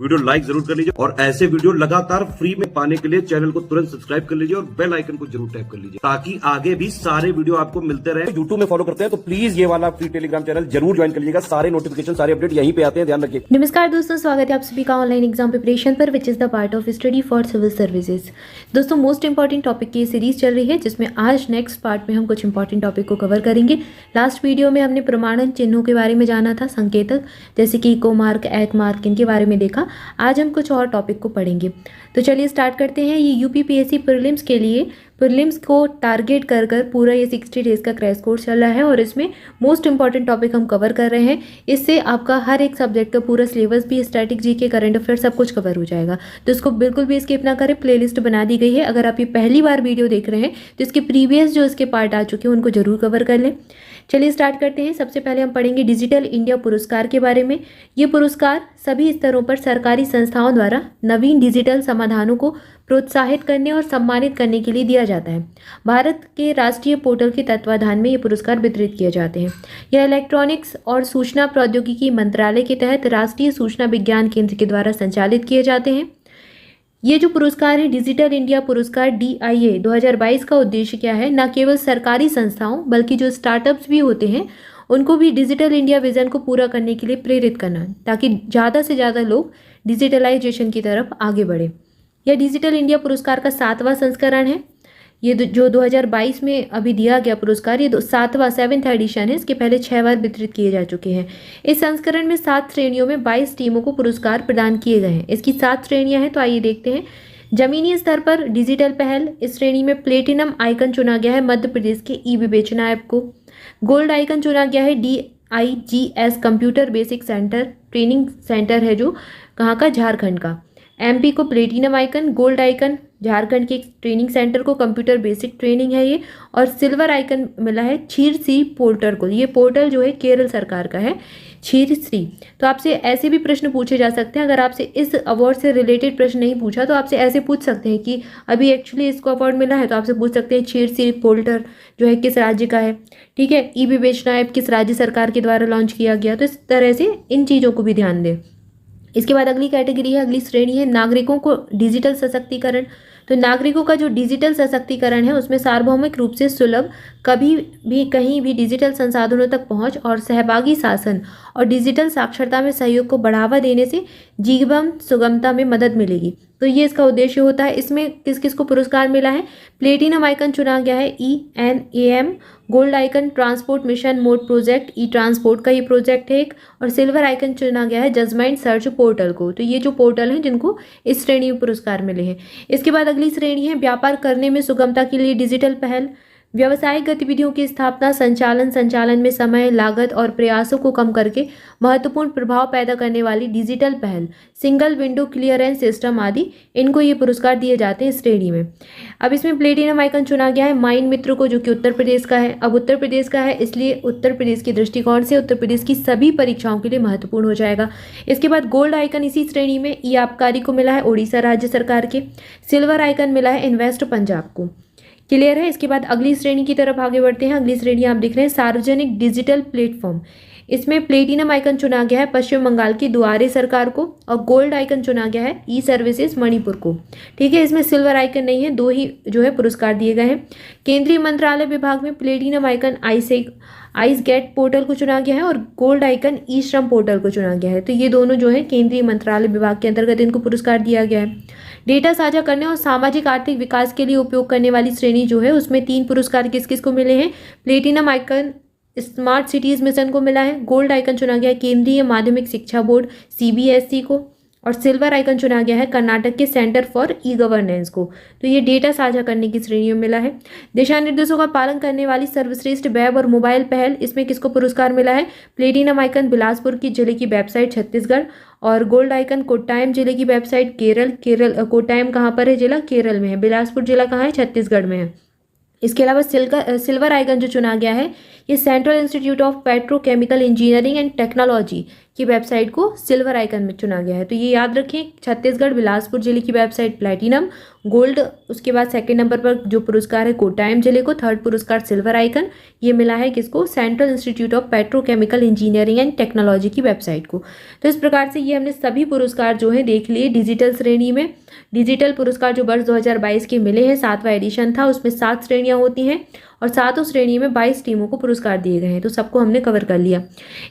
Video like जरूर कर लीजिए और ऐसे वीडियो लगातार फ्री में पाने के लिए चैनल को तुरंत सब्सक्राइब कर लीजिए और बेल आइकन को जरूर टैप कर लीजिए ताकि आगे भी सारे वीडियो आपको मिलते रहे। यूट्यूब में फॉलो करते हैं तो प्लीज ये वाला फ्री टेलीग्राम चैनल जरूर ज्वाइन कर लीजिएगा। सारे नोटिफिकेशन सारे अपडेट यहीं पे आते हैं, ध्यान रखिए। नमस्कार दोस्तों, स्वागत है आप सभी का ऑनलाइन एग्जाम प्रिपरेशन पर which is the part of study for civil services. दोस्तों, मोस्ट इंपॉर्टेंट टॉपिक की सीरीज चल रही है जिसमें आज नेक्स्ट पार्ट में हम कुछ इंपॉर्टेंट टॉपिक को कवर करेंगे। लास्ट वीडियो में हमने प्रमाणन चिन्हों के बारे में जाना था, संकेतक जैसे कि इको मार्क, एक मार्क, इनके बारे में देखा। आज हम कुछ और टॉपिक को पढ़ेंगे। तो चलिए स्टार्ट करते हैं। ये यूपीपीएससी प्रीलिम्स के लिए प्रीलिम्स को टारगेट कर पूरा ये 60 डेज का क्रैश कोर्स चल रहा है और इसमें मोस्ट इंपॉर्टेंट टॉपिक हम कवर कर रहे हैं। इससे आपका हर एक सब्जेक्ट का पूरा सिलेबस भी, स्टैटिक जीके, करंट अफेयर सब कुछ कवर हो जाएगा। तो इसको बिल्कुल भी स्किप ना करें, प्लेलिस्ट बना दी गई है। अगर आप ये पहली बार वीडियो देख रहे हैं तो इसके प्रीवियस जो इसके पार्ट आ चुके हैं उनको जरूर कवर कर लें। चलिए स्टार्ट करते हैं। सबसे पहले हम पढ़ेंगे डिजिटल इंडिया पुरस्कार के बारे में। ये पुरस्कार सभी स्तरों पर सरकारी संस्थाओं द्वारा नवीन डिजिटल समाधानों को प्रोत्साहित करने और सम्मानित करने के लिए दिया जाता है। भारत के राष्ट्रीय पोर्टल के तत्वाधान में ये पुरस्कार वितरित किए जाते हैं। यह इलेक्ट्रॉनिक्स और सूचना प्रौद्योगिकी मंत्रालय के तहत राष्ट्रीय सूचना विज्ञान केंद्र के द्वारा संचालित किए जाते हैं। ये जो पुरस्कार है डिजिटल इंडिया पुरस्कार DIA 2022 का उद्देश्य क्या है? न केवल सरकारी संस्थाओं बल्कि जो स्टार्टअप्स भी होते हैं उनको भी डिजिटल इंडिया विजन को पूरा करने के लिए प्रेरित करना, ताकि ज़्यादा से ज़्यादा लोग डिजिटलाइजेशन की तरफ आगे बढ़े। यह डिजिटल इंडिया पुरस्कार का 7वां संस्करण है। ये जो 2022 में अभी दिया गया पुरस्कार, ये 7वां एडिशन है। इसके पहले 6 बार वितरित किए जा चुके हैं। इस संस्करण में 7 श्रेणियों में 22 टीमों को पुरस्कार प्रदान किए गए हैं। इसकी 7 श्रेणियां हैं, तो आइए देखते हैं। जमीनी स्तर पर डिजिटल पहल, इस श्रेणी में प्लेटिनम आइकन चुना गया है मध्य प्रदेश के ई विवेचना ऐप को। गोल्ड आइकन चुना गया है DIGS computer basic centre, training centre है जो कहाँ का, झारखंड का। MP को platinum icon, gold icon Jharkhand के एक ट्रेनिंग सेंटर को, कंप्यूटर बेसिक ट्रेनिंग है ये। और सिल्वर आइकन मिला है क्षीरश्री पोर्टल को। ये पोर्टल जो है केरल सरकार का है, क्षीरश्री। तो आपसे ऐसे भी प्रश्न पूछे जा सकते हैं। अगर आपसे इस अवार्ड से रिलेटेड प्रश्न नहीं पूछा तो आपसे ऐसे पूछ सकते हैं कि अभी एक्चुअली इसको अवार्ड मिला है, तो आपसे पूछ सकते हैं क्षीरश्री पोर्टल जो है किस राज्य का है, ठीक है। ई विवेचना ऐप किस राज्य सरकार के द्वारा लॉन्च किया गया। तो इस तरह से इन चीज़ों को भी ध्यान दें। इसके बाद अगली कैटेगरी है, अगली श्रेणी है नागरिकों को डिजिटल सशक्तिकरण। तो नागरिकों का जो डिजिटल सशक्तिकरण है उसमें सार्वभौमिक रूप से सुलभ, कभी भी कहीं भी डिजिटल संसाधनों तक पहुंच और सहभागी शासन और डिजिटल साक्षरता में सहयोग को बढ़ावा देने से जीवन सुगमता में मदद मिलेगी। तो ये इसका उद्देश्य होता है। इसमें किस किस को पुरस्कार मिला है? प्लेटिनम आइकन चुना गया है ENAM, gold icon transport mission mode project, e transport का ये प्रोजेक्ट है एक, और सिल्वर आइकन चुना गया है जजमेंट सर्च पोर्टल को। तो ये जो पोर्टल हैं जिनको इस श्रेणी में पुरस्कार मिले हैं। इसके बाद अगली श्रेणी है व्यापार करने में सुगमता के लिए डिजिटल पहल। व्यावसायिक गतिविधियों की स्थापना, संचालन में समय, लागत और प्रयासों को कम करके महत्वपूर्ण प्रभाव पैदा करने वाली डिजिटल पहल, सिंगल विंडो क्लियरेंस सिस्टम आदि, इनको ये पुरस्कार दिए जाते हैं इस श्रेणी में। अब इसमें प्लेटिनम आइकन चुना गया है माइन मित्र को, जो कि उत्तर प्रदेश का है। अब उत्तर प्रदेश का है इसलिए उत्तर प्रदेश के दृष्टिकोण से उत्तर प्रदेश की सभी परीक्षाओं के लिए महत्वपूर्ण हो जाएगा। इसके बाद गोल्ड आइकन इसी श्रेणी में ई आबकारी को मिला है, उड़ीसा राज्य सरकार के। सिल्वर आइकन मिला है इन्वेस्ट पंजाब को। क्लियर है। इसके बाद अगली श्रेणी की तरफ आगे बढ़ते हैं। अगली श्रेणी आप देख रहे हैं सार्वजनिक डिजिटल प्लेटफॉर्म। इसमें प्लेटिनम आइकन चुना गया है पश्चिम बंगाल की दुआरे सरकार को, और गोल्ड आइकन चुना गया है ई सर्विसेज मणिपुर को, ठीक है। इसमें सिल्वर आइकन नहीं है, 2 ही जो है पुरस्कार दिए गए हैं। केंद्रीय मंत्रालय विभाग में platinum icon ice gate portal को चुना गया है और गोल्ड आइकन ई श्रम पोर्टल को चुना गया है। तो ये दोनों जो है केंद्रीय मंत्रालय विभाग के अंतर्गत इनको पुरस्कार दिया गया है। डेटा साझा करने और सामाजिक आर्थिक विकास के लिए उपयोग करने वाली श्रेणी जो है उसमें 3 पुरस्कार किस किस को मिले हैं? Platinum icon smart cities mission को मिला है, गोल्ड आइकन चुना गया है केंद्रीय माध्यमिक शिक्षा बोर्ड CBSE को, और सिल्वर आइकन चुना गया है कर्नाटक के सेंटर फॉर ई गवर्नेंस को। तो ये डेटा साझा करने की श्रेणी में मिला है। दिशा निर्देशों का पालन करने वाली सर्वश्रेष्ठ वेब और मोबाइल पहल, इसमें किसको पुरस्कार मिला है? प्लेटिनम आइकन बिलासपुर की जिले की वेबसाइट छत्तीसगढ़, और गोल्ड आइकन कोट्टायम जिले की वेबसाइट केरल। कोट्टायम कहाँ पर है जिला? केरल में है। बिलासपुर जिला कहाँ है? छत्तीसगढ़ में है। इसके अलावा सिल्वर आइकन जो चुना गया है ये central institute of petrochemical engineering and technology की वेबसाइट को सिल्वर आइकन में चुना गया है। तो ये याद रखें, छत्तीसगढ़ बिलासपुर जिले की वेबसाइट प्लैटिनम, गोल्ड, उसके बाद सेकंड नंबर पर जो पुरस्कार है कोटायम जिले को, थर्ड पुरस्कार सिल्वर आइकन, ये मिला है किसको? Central institute of petrochemical engineering and technology की वेबसाइट को। तो इस प्रकार से ये हमने सभी पुरस्कार जो है देख लिए डिजिटल श्रेणी में। डिजिटल पुरस्कार जो वर्ष 2022 के मिले हैं, 7वां एडिशन था, उसमें 7 श्रेणियां होती हैं और 7 श्रेणी में 22 टीमों को पुरस्कार दिए गए हैं। तो सबको हमने कवर कर लिया।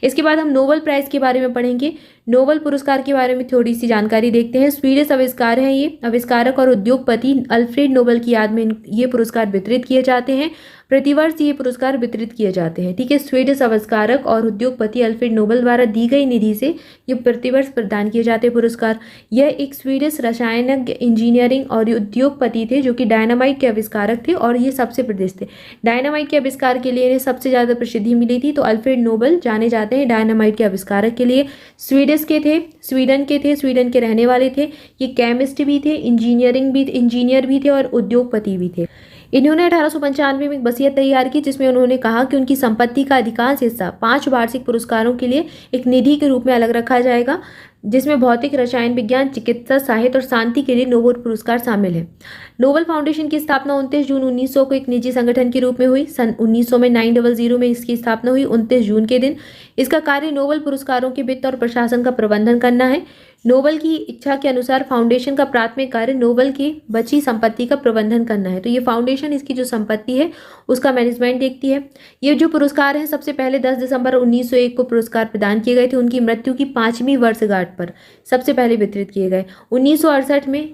इसके बाद हम नोबेल प्राइज के बारे में पढ़ेंगे। नोबेल पुरस्कार के बारे में थोड़ी सी जानकारी देखते हैं। स्वीडिश आविष्कार है ये। आविष्कारक और उद्योगपति अल्फ्रेड नोबेल की याद में ये पुरस्कार वितरित किए जाते हैं। प्रतिवर्ष ये पुरस्कार वितरित किए जाते हैं। ठीक है, स्वीडिश आविष्कारक और उद्योगपति अल्फ्रेड नोबेल द्वारा दी गई निधि से ये प्रतिवर्ष प्रदान किए जाते हैं पुरस्कार। यह एक स्वीडिश रसायनज्ञ, इंजीनियरिंग और उद्योगपति थे जो कि डायनामाइट के आविष्कारक थे और ये सबसे प्रसिद्ध थे। डायनामाइट के आविष्कार के लिए इन्हें सबसे ज़्यादा प्रसिद्धि मिली थी। तो अल्फ्रेड नोबेल जाने जाते हैं डायनामाइट के आविष्कारक के लिए। स्वीडिश के थे, स्वीडन के रहने वाले थे। ये केमिस्ट भी थे, इंजीनियर भी थे और उद्योगपति भी थे। इन्होंने 1895 में एक वसीयत तैयार की जिसमें उन्होंने कहा कि उनकी संपत्ति का अधिकांश हिस्सा 5 वार्षिक पुरस्कारों के लिए एक निधि के रूप में अलग रखा जाएगा, जिसमें भौतिक, रसायन विज्ञान, चिकित्सा, साहित्य और शांति के लिए नोबेल पुरस्कार शामिल है। नोबेल फाउंडेशन की स्थापना 29 जून 1900 को एक निजी संगठन के रूप में हुई। सन 1900 में 900 में इसकी स्थापना हुई 29 जून के दिन। इसका कार्य नोबेल पुरस्कारों के वित्त और प्रशासन का प्रबंधन करना है। नोबेल की इच्छा के अनुसार फाउंडेशन का प्राथमिक कार्य नोबेल की बची संपत्ति का प्रबंधन करना है। तो ये फाउंडेशन इसकी जो संपत्ति है उसका मैनेजमेंट देखती है। ये जो पुरस्कार हैं सबसे पहले 10 दिसंबर 1901 को पुरस्कार प्रदान किए गए थे। उनकी मृत्यु की 5वीं वर्षगांठ पर सबसे पहले वितरित किए गए। 1968 में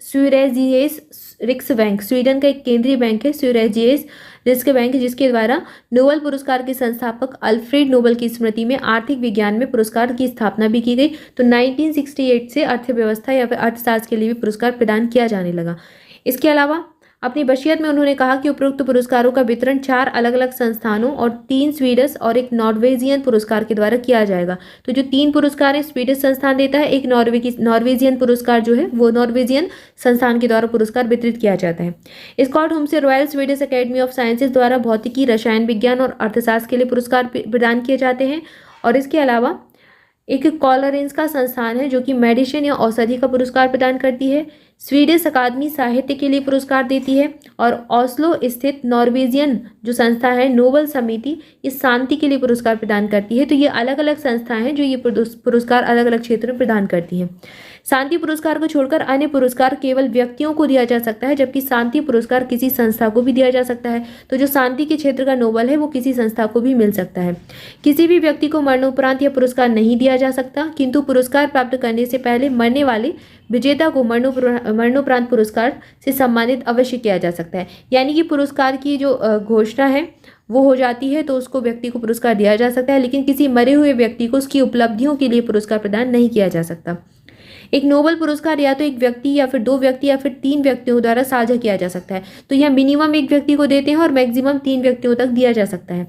स्यूरेजियस रिक्स बैंक, स्वीडन का एक केंद्रीय बैंक है, स्यूरेजियस रिस्क बैंक, जिसके द्वारा नोबेल पुरस्कार के संस्थापक अल्फ्रेड नोबेल की स्मृति में आर्थिक विज्ञान में पुरस्कार की स्थापना भी की गई। तो 1968 से अर्थव्यवस्था या फिर अर्थशास्त्र के लिए भी पुरस्कार प्रदान किया जाने लगा। इसके अलावा अपनी वसीयत में उन्होंने कहा कि उपरोक्त पुरस्कारों का वितरण 4 अलग अलग संस्थानों और 3 स्वीडिश और एक नॉर्वेजियन पुरस्कार के द्वारा किया जाएगा। तो जो 3 पुरस्कार है स्वीडिश संस्थान देता है, एक नॉर्वेजियन पुरस्कार जो है वो नॉर्वेजियन संस्थान के द्वारा पुरस्कार वितरित किया जाता है। स्कॉट होम से royal Swedish academy of sciences द्वारा भौतिकी, रसायन विज्ञान और अर्थशास्त्र के लिए पुरस्कार प्रदान किए जाते हैं। और इसके अलावा एक कॉलरेंस का संस्थान है जो कि मेडिसिन या औषधि का पुरस्कार प्रदान करती है। स्वीडिश अकादमी साहित्य के लिए पुरस्कार देती है और ओस्लो स्थित नॉर्वेजियन जो संस्था है नोबेल समिति इस शांति के लिए पुरस्कार प्रदान करती है। तो ये अलग अलग संस्थाएं हैं जो ये पुरस्कार अलग अलग क्षेत्र में प्रदान करती हैं। शांति पुरस्कार को छोड़कर अन्य पुरस्कार केवल व्यक्तियों को दिया जा सकता है, जबकि शांति पुरस्कार किसी संस्था को भी दिया जा सकता है। तो जो शांति के क्षेत्र का नोबेल है वो किसी संस्था को भी मिल सकता है। किसी भी व्यक्ति को मरणोपरांत यह पुरस्कार नहीं दिया जा सकता, किंतु पुरस्कार प्राप्त करने से पहले मरने वाले विजेता को मरणोपरांत पुरस्कार से सम्मानित अवश्य किया जा सकता है। यानी कि पुरस्कार की जो घोषणा है वो हो जाती है तो उसको व्यक्ति को पुरस्कार दिया जा सकता है, लेकिन किसी मरे हुए व्यक्ति को उसकी उपलब्धियों के लिए पुरस्कार प्रदान नहीं किया जा सकता। एक नोबेल पुरस्कार या तो एक व्यक्ति या फिर 2 व्यक्ति या फिर 3 व्यक्तियों द्वारा साझा किया जा सकता है। तो यह मिनिमम एक व्यक्ति को देते हैं और मैक्सिमम 3 व्यक्तियों तक दिया जा सकता है।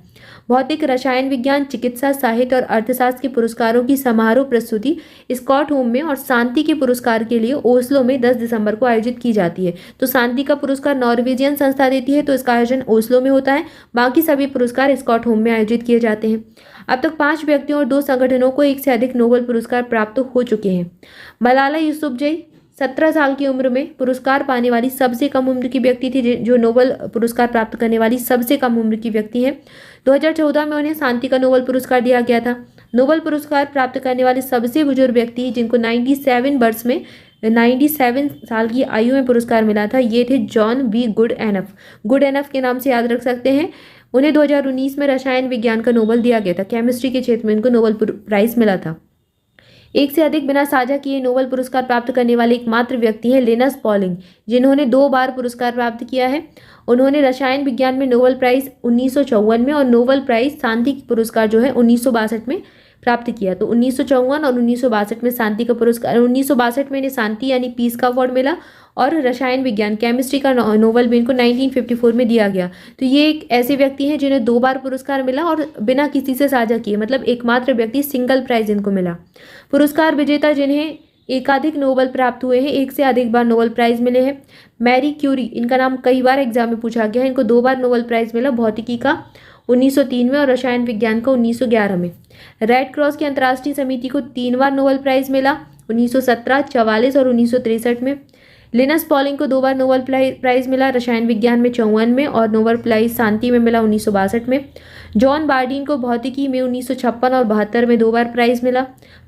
भौतिक, रसायन विज्ञान, चिकित्सा, साहित्य और अर्थशास्त्र के पुरस्कारों की समारोह प्रस्तुति स्कॉट होम में और शांति के पुरस्कार के लिए ओस्लो में 10 दिसंबर को आयोजित की जाती है। तो शांति का पुरस्कार नॉर्वेजियन संस्था देती है तो इसका आयोजन ओस्लो में होता है। बाकी सभी पुरस्कार स्कॉट होम में आयोजित किए जाते हैं। अब तक 5 व्यक्तियों और 2 संगठनों को 1 से अधिक नोबेल पुरस्कार प्राप्त हो चुके हैं। मलाला यूसुफजई 17 साल की उम्र में पुरस्कार पाने वाली सबसे कम उम्र की व्यक्ति थी, जो नोबेल पुरस्कार प्राप्त करने वाली सबसे कम उम्र की व्यक्ति है। 2014 में उन्हें शांति का नोबेल पुरस्कार दिया गया था। नोबेल पुरस्कार प्राप्त करने वाले सबसे बुजुर्ग व्यक्ति जिनको 97 साल की आयु में पुरस्कार मिला था, ये थे जॉन बी गुड एनफ के नाम से याद रख सकते हैं। उन्हें 2019 में रसायन विज्ञान का नोबेल दिया गया था। केमिस्ट्री के क्षेत्र में इनको नोबेल प्राइज मिला था। 1 से अधिक बिना साझा किए नोबेल पुरस्कार प्राप्त करने वाले एकमात्र व्यक्ति हैं लिनस पॉलिंग, जिन्होंने 2 बार पुरस्कार प्राप्त किया है। उन्होंने रसायन विज्ञान में नोबेल प्राइज 1954 में और नोबेल प्राइज शांति पुरस्कार जो है 1962 में प्राप्त किया। तो 1954 और 1962 में शांति का पुरस्कार, 1962 में इन्हें शांति यानी पीस का अवार्ड मिला और रसायन विज्ञान केमिस्ट्री का नोबेल भी इनको 1954 में दिया गया। तो ये एक ऐसे व्यक्ति हैं जिन्हें 2 बार पुरस्कार मिला और बिना किसी से साझा किए, मतलब एकमात्र व्यक्ति, सिंगल प्राइज इनको मिला। पुरस्कार विजेता जिन्हें एकाधिक नोबेल प्राप्त हुए हैं, 1 से अधिक बार नोबेल प्राइज मिले हैं। मैरी क्यूरी, इनका नाम कई बार एग्जाम में पूछा गया है। इनको 2 बार नोबेल प्राइज मिला भौतिकी का 1903 में और रसायन विज्ञान का 1911 में। रेड क्रॉस की अंतर्राष्ट्रीय समिति को 3 बार नोबेल प्राइज मिला, 1917, 44 और 1963 में। लिनस पॉलिंग को 2 बार नोबेल प्राइज मिला, रसायन विज्ञान में 54 में और नोबेल प्राइज शांति में मिला 1962 में। जॉन बार्डीन को भौतिकी में 1956 और 72 में 2 बार प्राइज मिला।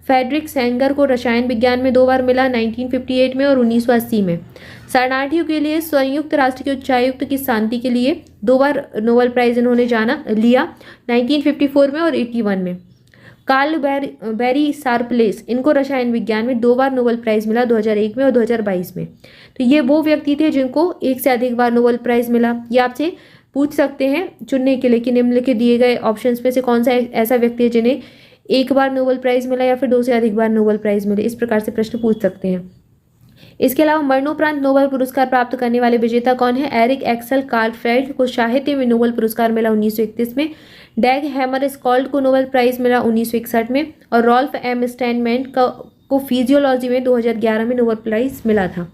फ्रेडरिक सेंगर को रसायन विज्ञान में 2 बार मिला, 1958 में और 1980 में। शरणार्थियों के लिए संयुक्त राष्ट्र के उच्चायुक्त की शांति के लिए 2 बार नोबेल प्राइज इन्होंने लिया, 1954 में और 81 में। कार्ल बेरी शार्पलेस, इनको रसायन विज्ञान में 2 बार नोबेल प्राइज मिला, 2001 में और 2022 में। तो ये वो व्यक्ति थे जिनको एक से अधिक बार नोबेल प्राइज मिला। ये आपसे पूछ सकते हैं चुनने के लिए कि निम्नलिखित दिए गए ऑप्शंस में से कौन सा ऐसा व्यक्ति है जिन्हें एक बार नोबेल प्राइज मिला या फिर 2 से अधिक बार नोबेल प्राइज मिले। इस प्रकार से प्रश्न पूछ सकते हैं। इसके अलावा मरणोपरांत नोबेल पुरस्कार प्राप्त करने वाले विजेता कौन है? एरिक एक्सेल कार्लफेल्ड को साहित्य में नोबेल पुरस्कार मिला 1931 में। डैग हैमरस्कॉल्ड को नोबेल प्राइज मिला 1961 में और रॉल्फ एम स्टैनमेंट को फिजियोलॉजी में 2011 में नोबेल प्राइज मिला था।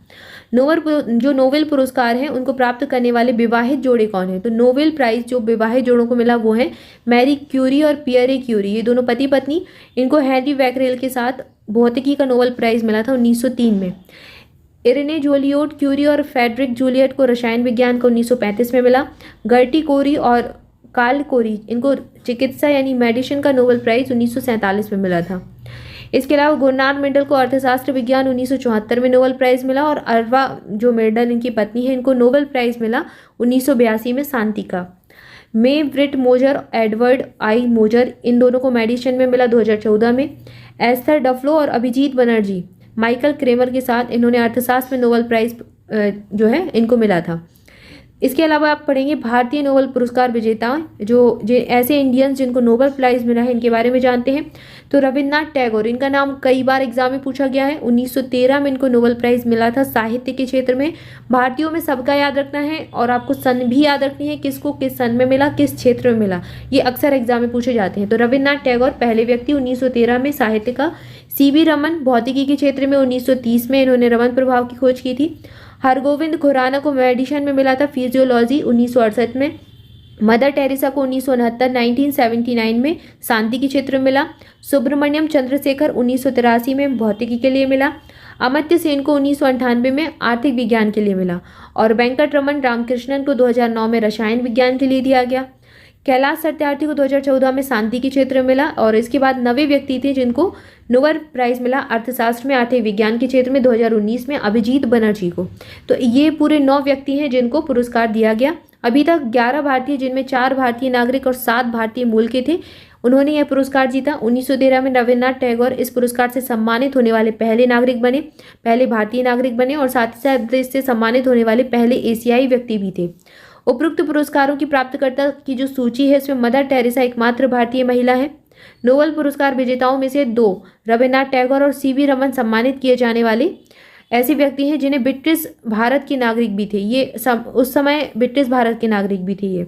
नोबेल पुरस्कार हैं उनको प्राप्त करने वाले विवाहित जोड़े कौन है? तो नोबेल प्राइज जो विवाहित जोड़ों को मिला वो है मैरी क्यूरी और पियरे क्यूरी। ये दोनों पति पत्नी। इनको हेनरी बैकरेल के साथ भौतिकी का नोबेल प्राइज मिला था 1903 में। इरेने जोलियोट क्यूरी और फ्रेडरिक जूलियट को रसायन विज्ञान का 1935 में मिला। गर्टी कोरी और कार्ल कोरी, इनको चिकित्सा यानी मेडिसिन का नोबेल प्राइज 1947 में मिला था। इसके अलावा गुरनार मेंडल को अर्थशास्त्र विज्ञान 1974 में नोबेल प्राइज मिला और अरवा जो मेंडल इनकी पत्नी है इनको नोबेल प्राइज मिला 1982 में शांति का। मे ब्रिट मोजर, एडवर्ड आई मोजर, इन दोनों को मेडिसिन में मिला 2014 में। एस्थर डफ्लो और अभिजीत बनर्जी माइकल क्रेमर के साथ इन्होंने अर्थशास्त्र में नोबेल प्राइज जो है इनको मिला था। इसके अलावा आप पढ़ेंगे भारतीय नोबेल पुरस्कार विजेता जो ऐसे इंडियंस जिनको नोबेल प्राइज मिला है इनके बारे में जानते हैं। तो रविन्द्रनाथ टैगोर, इनका नाम कई बार एग्जाम में पूछा गया है। 1913 में इनको नोबेल प्राइज मिला था साहित्य के क्षेत्र में। भारतीयों में सबका याद रखना है और आपको सन भी याद रखनी है, किसको किस सन में मिला, किस क्षेत्र में मिला, ये अक्सर एग्जाम में पूछे जाते हैं। तो रविन्द्रनाथ टैगोर पहले व्यक्ति 1913 में साहित्य का। सीवी रमन भौतिकी के क्षेत्र में 1930 में इन्होंने रमन प्रभाव की खोज की थी। हरगोविंद खुराना को मेडिसिन में मिला था फिजियोलॉजी 1968 में। मदर टेरेसा को 1979 में शांति के क्षेत्र में मिला। सुब्रमण्यम चंद्रशेखर 1983 में भौतिकी के लिए मिला। अमर्त्य सेन को 1998 में आर्थिक विज्ञान के लिए मिला और वेंकट रमन रामकृष्णन को 2009 में रसायन विज्ञान के लिए दिया गया। कैलाश सत्यार्थी को 2014 में शांति के क्षेत्र में मिला और इसके बाद 9 व्यक्ति थे जिनको नोबेल प्राइज मिला अर्थशास्त्र में आर्थिक विज्ञान के क्षेत्र में 2019 में अभिजीत बनर्जी को। तो ये पूरे 9 व्यक्ति हैं जिनको पुरस्कार दिया गया। अभी तक 11 भारतीय जिनमें 4 भारतीय नागरिक और 7 भारतीय मूल के थे उन्होंने यह पुरस्कार जीता। 1913 में रविन्द्रनाथ टैगोर इस पुरस्कार से सम्मानित होने वाले पहले नागरिक बने, पहले भारतीय नागरिक बने और साथ ही साथ इससे सम्मानित होने वाले पहले एशियाई व्यक्ति भी थे। उपरोक्त पुरस्कारों की प्राप्तकर्ता की जो सूची है इसमें मदर टेरेसा एकमात्र भारतीय महिला है। नोबेल पुरस्कार विजेताओं में से 2 रविन्द्रनाथ टैगोर और सीवी रमन सम्मानित किए जाने वाले ऐसे व्यक्ति हैं जिन्हें ब्रिटिश भारत के नागरिक भी थे। ये उस समय ब्रिटिश भारत के नागरिक भी थे। ये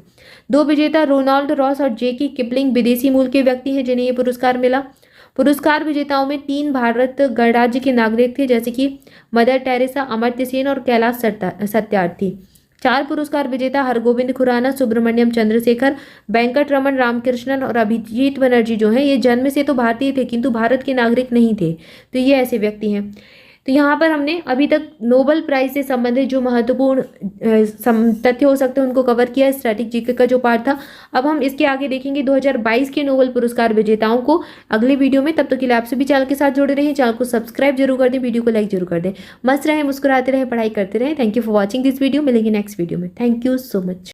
2 विजेता रोनाल्ड रॉस और जेकी किपलिंग विदेशी मूल के व्यक्ति हैं जिन्हें ये पुरस्कार मिला। पुरस्कार विजेताओं में 3 भारत गणराज्य के नागरिक थे जैसे कि मदर टेरेसा, अमर्त्य सेन और कैलाश सत्यार्थी। 4 पुरस्कार विजेता हरगोविंद खुराना, सुब्रमण्यम चंद्रशेखर, वेंकट रमन रामकृष्णन और अभिजीत बनर्जी जो हैं ये जन्म से तो भारतीय थे किंतु भारत के नागरिक नहीं थे। तो ये ऐसे व्यक्ति हैं। तो यहाँ पर हमने अभी तक नोबेल प्राइज से संबंधित जो महत्वपूर्ण तथ्य हो सकते हैं उनको कवर किया। स्टैटिक जीके का जो पार्ट था। अब हम इसके आगे देखेंगे 2022 के नोबेल पुरस्कार विजेताओं को अगले वीडियो में। तब तक के लिए आप सभी चैनल के साथ जुड़े रहें, चैनल को सब्सक्राइब जरूर कर दें, वीडियो को लाइक जरूर कर दें। मस्त रहें, मुस्कुराते रहें, पढ़ाई करते रहें। Thank you for watching this video. मिलेंगे नेक्स्ट वीडियो में। Thank you so much.